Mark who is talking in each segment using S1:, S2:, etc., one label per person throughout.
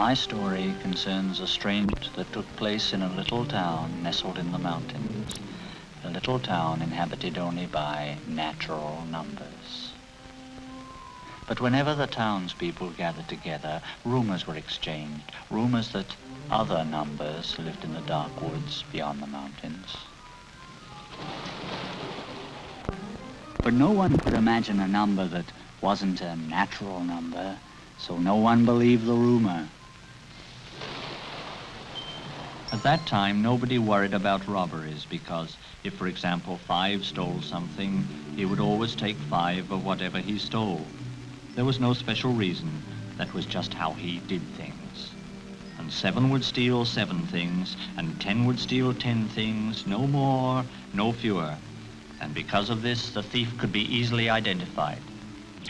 S1: My story concerns a strange that took place in a little town nestled in the mountains. A little town inhabited only by natural numbers. But whenever the townspeople gathered together, rumors were exchanged, rumors that other numbers lived in the dark woods beyond the mountains. But no one could imagine a number that wasn't a natural number, so no one believed the rumor. At that time, nobody worried about robberies because if, for example, 5 stole something, he would always take 5 of whatever he stole. There was no special reason. That was just how he did things. And 7 would steal 7 things, and 10 would steal 10 things, no more, no fewer. And because of this, the thief could be easily identified.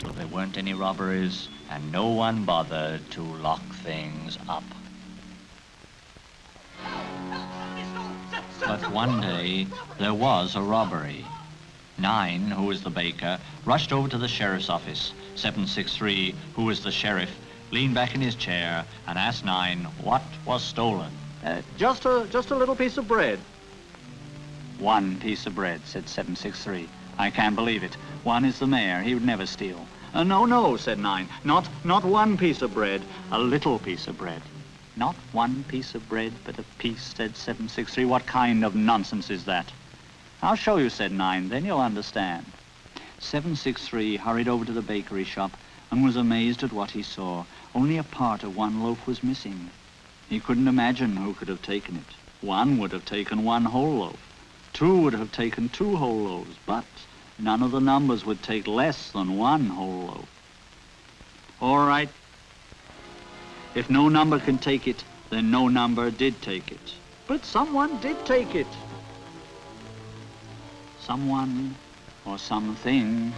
S1: So there weren't any robberies, and no one bothered to lock things up. But one day, there was a robbery. 9, who was the baker, rushed over to the sheriff's office. 763, who was the sheriff, leaned back in his chair and asked 9 what was stolen.
S2: Just a little piece of bread.
S1: 1 piece of bread, said 763. I can't believe it. 1 is the mayor. He would never steal.
S2: No, said 9. Not 1 piece of bread.
S1: A little piece of bread. Not 1 piece of bread, but a piece, said 763. What kind of nonsense is that? I'll show you, said 9, then you'll understand. 763 hurried over to the bakery shop and was amazed at what he saw. Only a part of 1 loaf was missing. He couldn't imagine who could have taken it. 1 would have taken 1 whole loaf. 2 would have taken 2 whole loaves, but none of the numbers would take less than 1 whole loaf. All right. If no number can take it, then no number did take it.
S2: But someone did take it.
S1: Someone or something.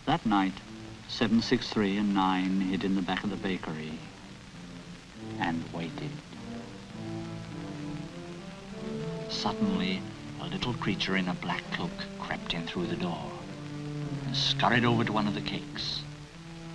S1: That night, 763 and 9 hid in the back of the bakery and waited. Suddenly, a little creature in a black cloak crept in through the door and scurried over to one of the cakes.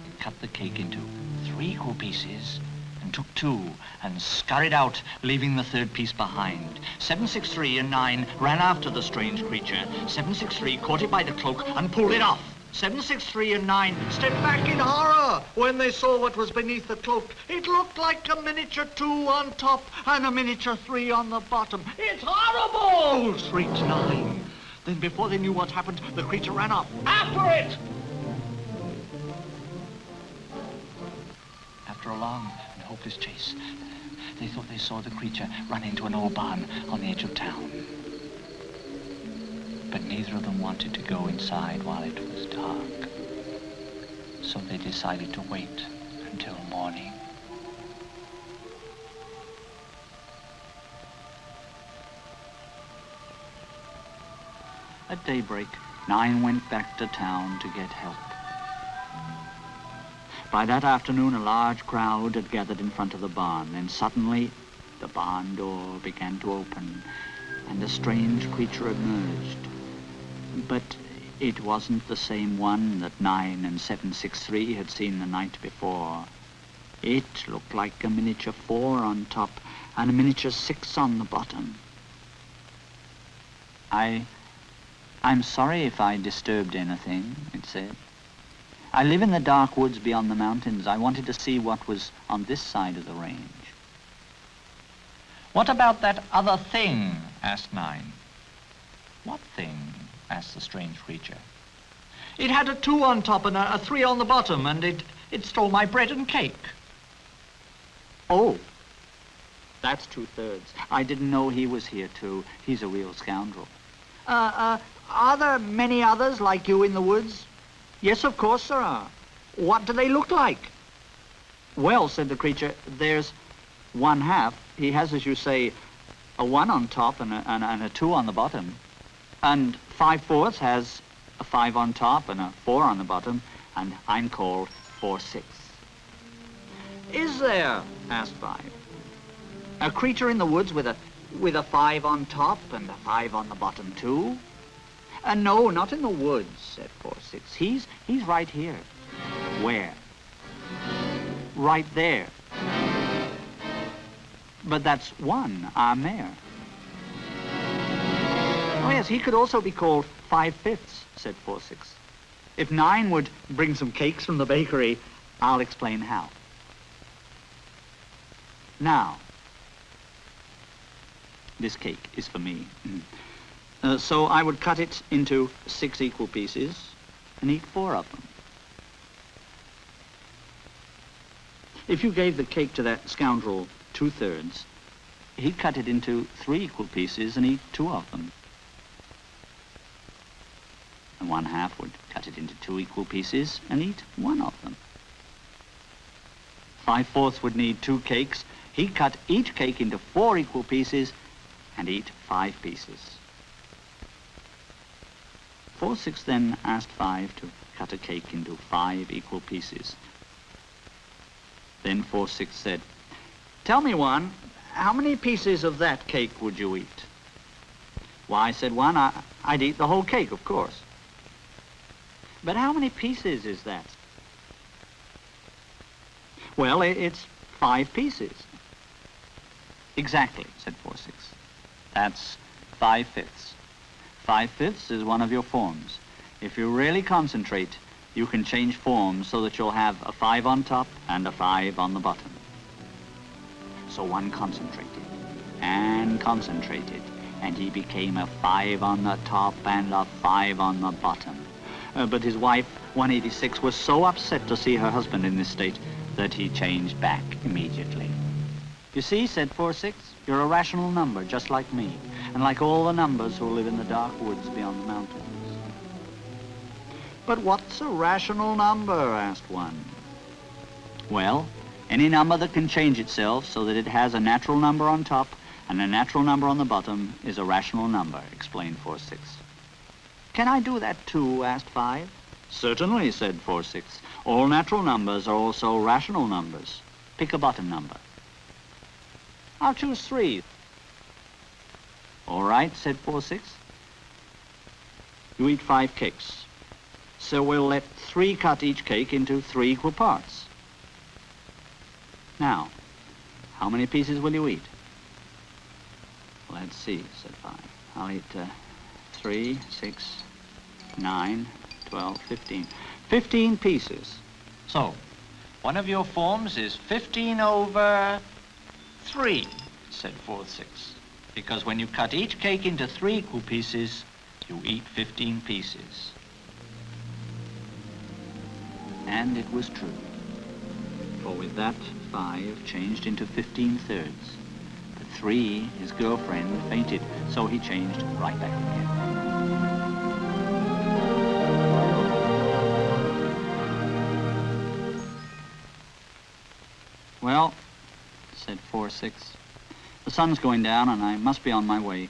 S1: He cut the cake into 3 equal pieces and took 2 and scurried out, leaving the 3rd piece behind. 763 and 9 ran after the strange creature. 763 caught it by the cloak and pulled it off. 763 and 9
S2: stepped back in horror when they saw what was beneath the cloak. It looked like a miniature 2 on top and a miniature 3 on the bottom. It's horrible, shrieked 9. Then before they knew what happened, the creature ran off. After it!
S1: After a long and hopeless chase, they thought they saw the creature run into an old barn on the edge of town. But neither of them wanted to go inside while it was dark. So they decided to wait until morning. At daybreak, 9 went back to town to get help. By that afternoon, a large crowd had gathered in front of the barn, and suddenly the barn door began to open, and a strange creature emerged. But it wasn't the same one that 9 and 763 had seen the night before. It looked like a miniature 4 on top and a miniature 6 on the bottom. I'm sorry if I disturbed anything, it said. I live in the dark woods beyond the mountains. I wanted to see what was on this side of the range. What about that other thing? Asked 9. What thing? Asked the strange creature.
S2: It had a 2 on top and a 3 on the bottom, and it stole my bread and cake.
S1: Oh, that's 2/3. I didn't know he was here too. He's a real scoundrel.
S2: Are there many others like you in the woods? Yes, of course there are. What do they look like?
S1: Well, said the creature, there's 1/2. He has, as you say, a 1 on top and a 2 on the bottom. And 5/4 has a 5 on top and a 4 on the bottom, and I'm called 4/6.
S2: Is there, asked 5, a creature in the woods with a 5 on top and a 5 on the bottom too?
S1: No, not in the woods, said 4/6. He's right here. Where? Right there. But that's 1, our mayor. Oh, yes, he could also be called 5/5, said 4/6. If 9 would bring some cakes from the bakery, I'll explain how. Now, this cake is for me. So I would cut it into 6 equal pieces and eat 4 of them. If you gave the cake to that scoundrel 2/3, he'd cut it into 3 equal pieces and eat 2 of them. And 1/2 would cut it into 2 equal pieces and eat 1 of them. 5/4 would need 2 cakes. He'd cut each cake into 4 equal pieces and eat 5 pieces. 4/6 then asked 5 to cut a cake into 5 equal pieces. Then 4/6 said, "Tell me, 1, how many pieces of that cake would you eat?" "Why," said 1, I'd eat the whole cake, of course." "But how many pieces is that?" "Well, it's 5 pieces." "Exactly," said 4/6. "That's 5/5. 5/5 is one of your forms. If you really concentrate, you can change forms so that you'll have a 5 on top and a 5 on the bottom." So 1 concentrated, and he became a 5 on the top and a 5 on the bottom. But his wife, 186, was so upset to see her husband in this state that he changed back immediately. "You see," said 4/6, "you're a rational number, just like me, and like all the numbers who live in the dark woods beyond the mountains." "But what's a rational number?" asked 1. "Well, any number that can change itself so that it has a natural number on top and a natural number on the bottom is a rational number," explained 4/6. "Can I do that too?" asked 5. "Certainly," said 4/6. "All natural numbers are also rational numbers. Pick a bottom number." "I'll choose 3. "All right," said 4/6. "You eat 5 cakes. So we'll let 3 cut each cake into 3 equal parts. Now, how many pieces will you eat?" "Let's see," said 5. "I'll eat 3, 6, 9, 12, 15. 15 pieces. So, one of your forms is 15/3, said 4/6. Because when you cut each cake into 3 equal pieces, you eat 15 pieces. And it was true. For with that, 5 changed into 15/3. But 3, his girlfriend, fainted, so he changed right back again. "Well," said 4/6, "the sun's going down and I must be on my way.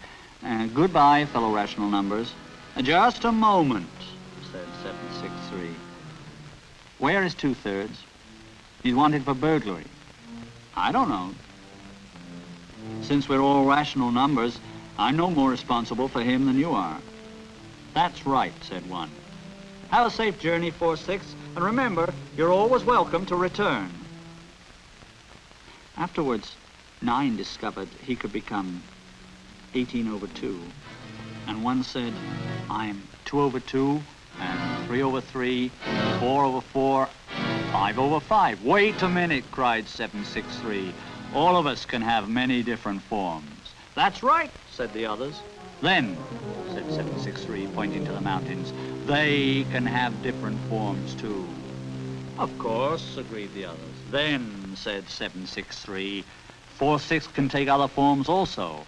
S1: Goodbye, fellow rational numbers." "Just a moment," said 763. "Where is 2/3? He's wanted for burglary." "I don't know. Since we're all rational numbers, I'm no more responsible for him than you are." "That's right," said 1. "Have a safe journey, 4/6, and remember, you're always welcome to return." Afterwards, 9 discovered he could become 18/2, and 1 said, "I'm 2/2, and 3/3, 4/4, 5/5. "Wait a minute," cried 763. "All of us can have many different forms." "That's right," said the others. "Then," said 763, pointing to the mountains, "they can have different forms too." "Of course," agreed the others. "Then," said 763, 4/6 can take other forms also."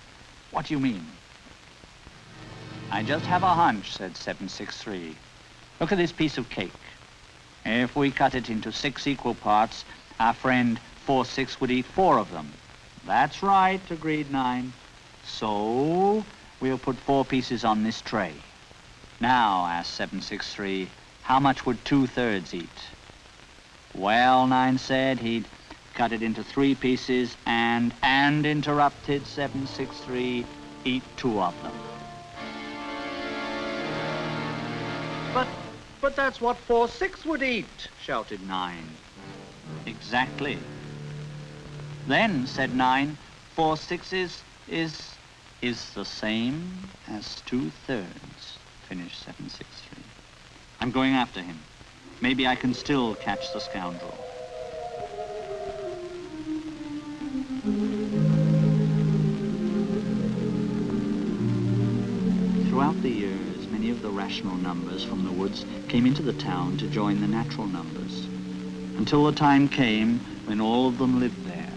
S1: "What do you mean?" "I just have a hunch," said 763. "Look at this piece of cake. If we cut it into 6 equal parts, our friend 4/6 would eat 4 of them." "That's right," agreed 9. "So we'll put 4 pieces on this tray." "Now," asked 763, "how much would 2/3 eat?" "Well," 9 said, "he'd cut it into 3 pieces and interrupted 763, "eat 2 of them." But
S2: But that's what 4 6 would eat,
S1: shouted 9. Exactly. Then, said 9, 4 6 is the same as 2/3, finished 763. I'm going after him. Maybe I can still catch the scoundrel. Throughout the years, many of the rational numbers from the woods came into the town to join the natural numbers, until the time came when all of them lived there.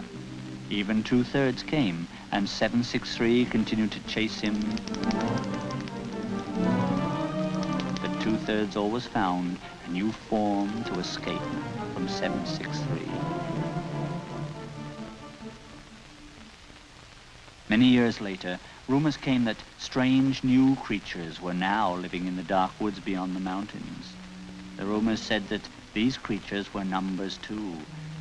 S1: Even 2/3 came, and 763 continued to chase him. But 2/3 always found a new form to escape from 763. Many years later, rumors came that strange new creatures were now living in the dark woods beyond the mountains. The rumors said that these creatures were numbers too,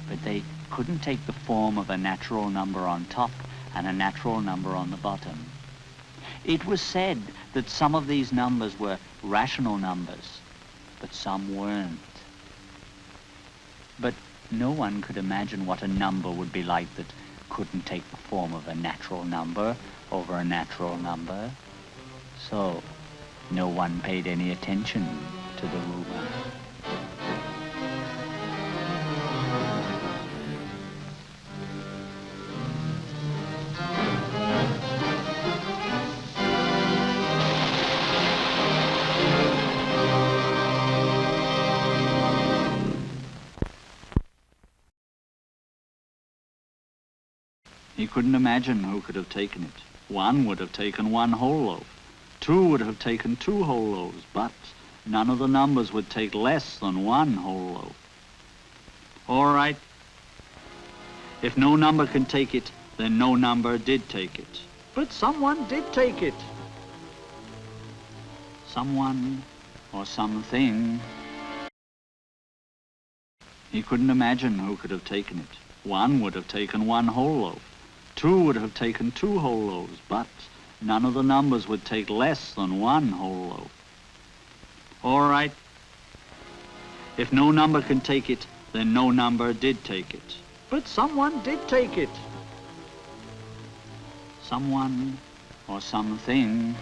S1: but they couldn't take the form of a natural number on top and a natural number on the bottom. It was said that some of these numbers were rational numbers, but some weren't. But no one could imagine what a number would be like that couldn't take the form of a natural number over a natural number. So no one paid any attention to the rumor. He couldn't imagine who could have taken it. One would have taken one whole loaf. 2 would have taken 2 whole loaves, but none of the numbers would take less than 1 whole loaf. All right. If no number can take it, then no number did take it.
S2: but someone did take it.
S1: Someone or something. He couldn't imagine who could have taken it. 1 would have taken 1 whole loaf. 2 would have taken 2 whole loaves, but none of the numbers would take less than 1 whole loaf. All right. If no number can take it, then no number did take it.
S2: But someone did take it.
S1: Someone or something